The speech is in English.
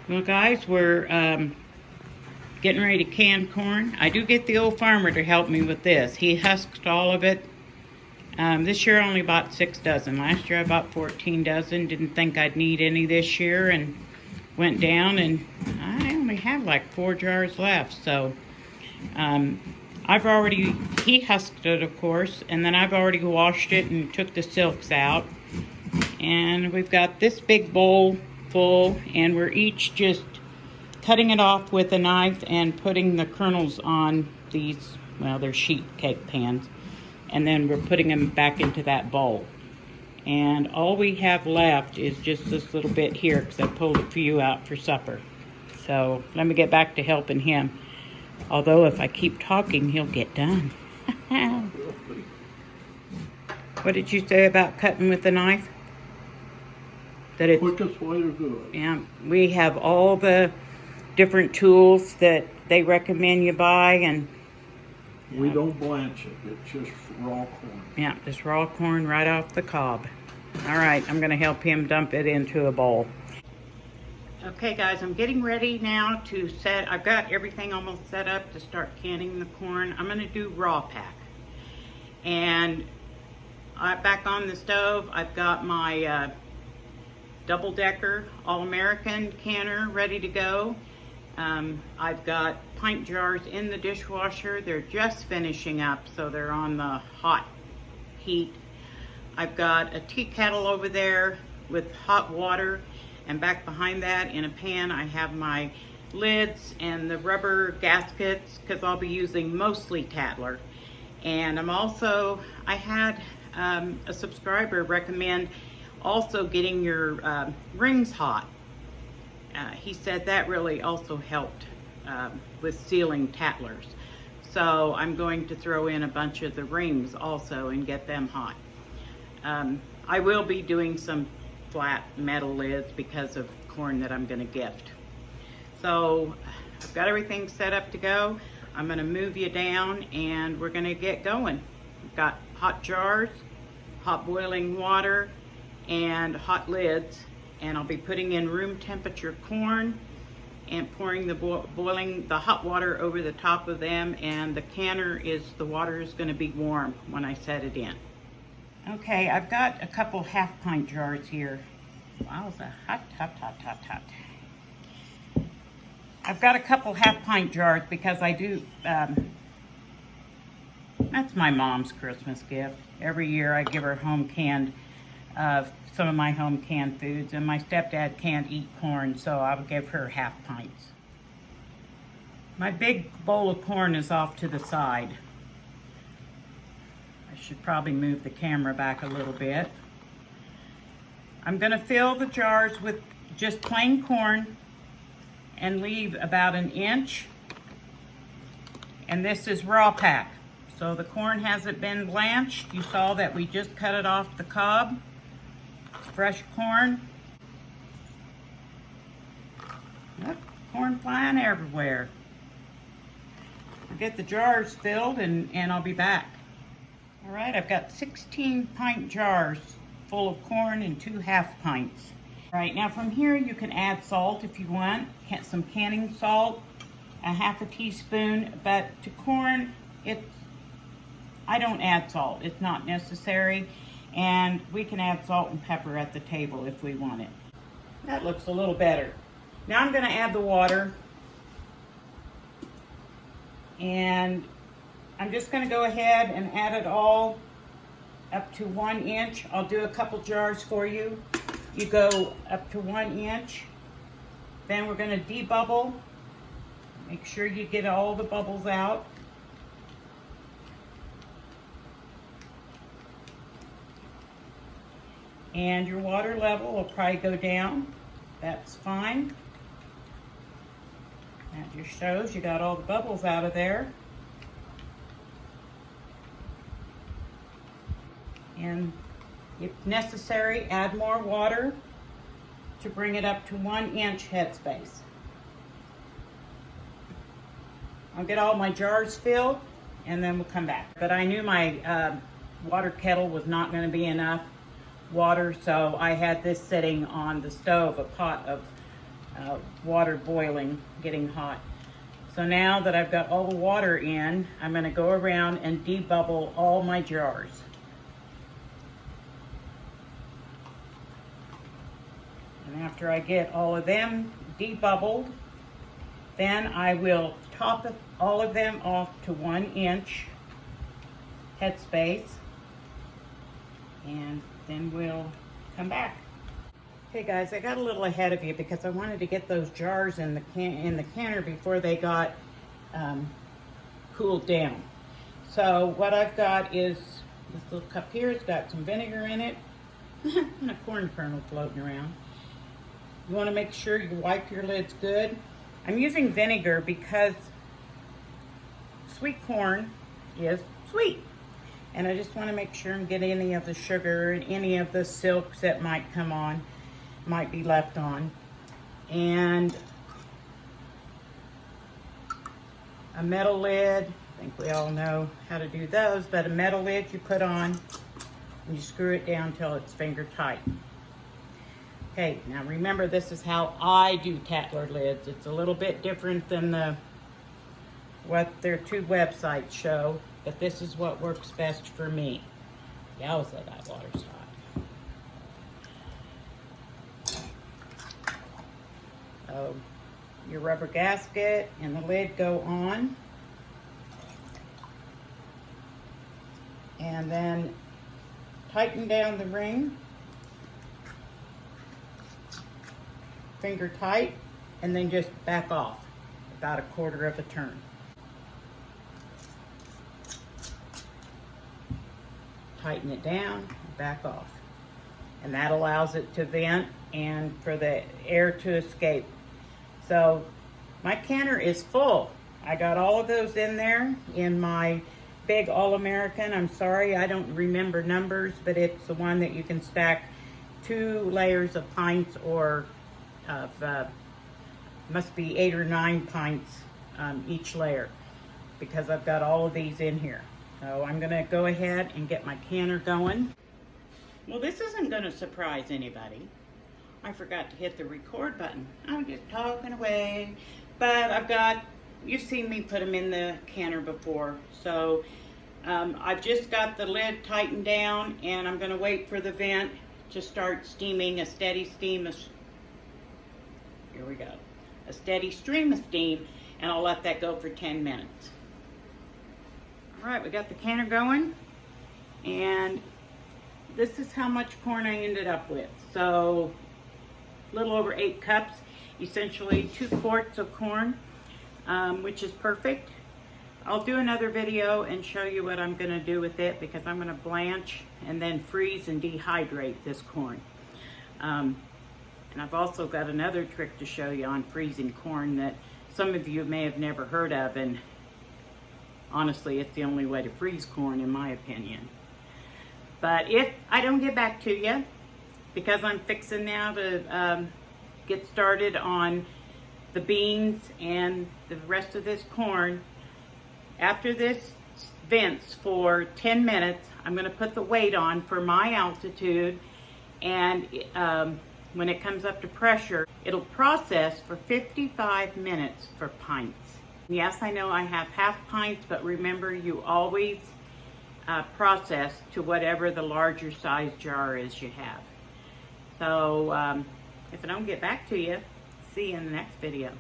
Well, guys, we're getting ready to can corn. I do get the old farmer to help me with this. He husked all of it. This year I only bought 6 dozen. Last year I bought 14 dozen. Didn't think I'd need any this year and went down, and I only have like 4 jars left. So he husked it, of course, and then I've already washed it and took the silks out. And we've got this big bowl full, and we're each just cutting it off with a knife and putting the kernels on these, well, they're sheet cake pans, and then we're putting them back into that bowl. And all we have left is just this little bit here because I pulled a few out for supper. So let me get back to helping him. Although if I keep talking, he'll get done. What did you say about cutting with a knife? That it's quickest way to do it. Yeah, we have all the different tools that they recommend you buy, and we don't blanch it. It's just raw corn. Yeah, just raw corn right off the cob. All right, I'm going to help him dump it into a bowl. Okay, guys, I'm getting ready now to set. I've got everything almost set up to start canning the corn. I'm going to do raw pack, and back on the stove, I've got my double-decker all-American canner ready to go. I've got pint jars in the dishwasher. They're just finishing up, so they're on the hot heat. I've got a tea kettle over there with hot water, and back behind that in a pan I have my lids and the rubber gaskets because I'll be using mostly Tattler. And I had a subscriber recommend also getting your rings hot. He said that really also helped with sealing tattlers. So I'm going to throw in a bunch of the rings also and get them hot. I will be doing some flat metal lids because of corn that I'm going to gift. So I've got everything set up to go. I'm going to move you down and we're going to get going. We've got hot jars, hot boiling water, and hot lids, and I'll be putting in room temperature corn and pouring the hot water over the top of them, and the water is going to be warm when I set it in. Okay, I've got a couple half pint jars here. Wow, it's hot. I've got a couple half pint jars because I do, that's my mom's Christmas gift. Every year I give her home canned some of my home canned foods, and my stepdad can't eat corn, so I'll give her half pints. My big bowl of corn is off to the side. I should probably move the camera back a little bit. I'm going to fill the jars with just plain corn and leave about 1 inch. And this is raw pack. So the corn hasn't been blanched. You saw that we just cut it off the cob. Fresh corn. Look, corn flying everywhere. I'll get the jars filled and I'll be back. All right, I've got 16 pint jars full of corn and 2 half pints. All right, now from here you can add salt if you want. Some canning salt, a half a teaspoon, but to corn, I don't add salt. It's not necessary. And we can add salt and pepper at the table if we want it. That looks a little better. Now I'm going to add the water. And I'm just going to go ahead and add it all up to 1 inch. I'll do a couple jars for you. You go up to 1 inch. Then we're going to debubble. Make sure you get all the bubbles out. And your water level will probably go down. That's fine. That just shows you got all the bubbles out of there. And if necessary, add more water to bring it up to 1 inch headspace. I'll get all my jars filled and then we'll come back. But I knew my water kettle was not going to be enough water, so I had this sitting on the stove, a pot of water boiling, getting hot. So now that I've got all the water in, I'm going to go around and debubble all my jars. And after I get all of them debubbled, then I will top all of them off to 1 inch headspace, and then we'll come back. Okay guys, I got a little ahead of you because I wanted to get those jars in the canner before they got cooled down. So what I've got is this little cup here. It's got some vinegar in it and a corn kernel floating around. You want to make sure you wipe your lids good. I'm using vinegar because sweet corn is sweet. And I just want to make sure and get any of the sugar and any of the silks that might come on, might be left on. And a metal lid, I think we all know how to do those, but a metal lid you put on and you screw it down till it's finger tight. Okay, now remember, this is how I do tattler lids. It's a little bit different than what their 2 websites show, but this is what works best for me. Yowza, that water's hot. So your rubber gasket and the lid go on. And then tighten down the ring. Finger tight, and then just back off about 1/4 of a turn. Tighten it down, back off. And that allows it to vent and for the air to escape. So my canner is full. I got all of those in there in my big All-American. I'm sorry, I don't remember numbers, but it's the one that you can stack 2 layers of pints or must be 8 or 9 pints each layer, because I've got all of these in here. So I'm gonna go ahead and get my canner going. Well, this isn't gonna surprise anybody. I forgot to hit the record button. I'm just talking away, but you've seen me put them in the canner before. So I've just got the lid tightened down, and I'm gonna wait for the vent to start steaming a steady steam. Here we go. A steady stream of steam, and I'll let that go for 10 minutes. All right, we got the canner going, and this is how much corn I ended up with. So a little over 8 cups, essentially 2 quarts of corn, which is perfect. I'll do another video and show you what I'm gonna do with it, because I'm gonna blanch and then freeze and dehydrate this corn. And I've also got another trick to show you on freezing corn that some of you may have never heard of, and honestly, it's the only way to freeze corn in my opinion. But if I don't get back to you, because I'm fixing now to get started on the beans and the rest of this corn, after this vents for 10 minutes, I'm going to put the weight on for my altitude, and when it comes up to pressure, it'll process for 55 minutes for pints. Yes, I know I have half pints, but remember, you always process to whatever the larger size jar is you have. So if I don't get back to you, see you in the next video.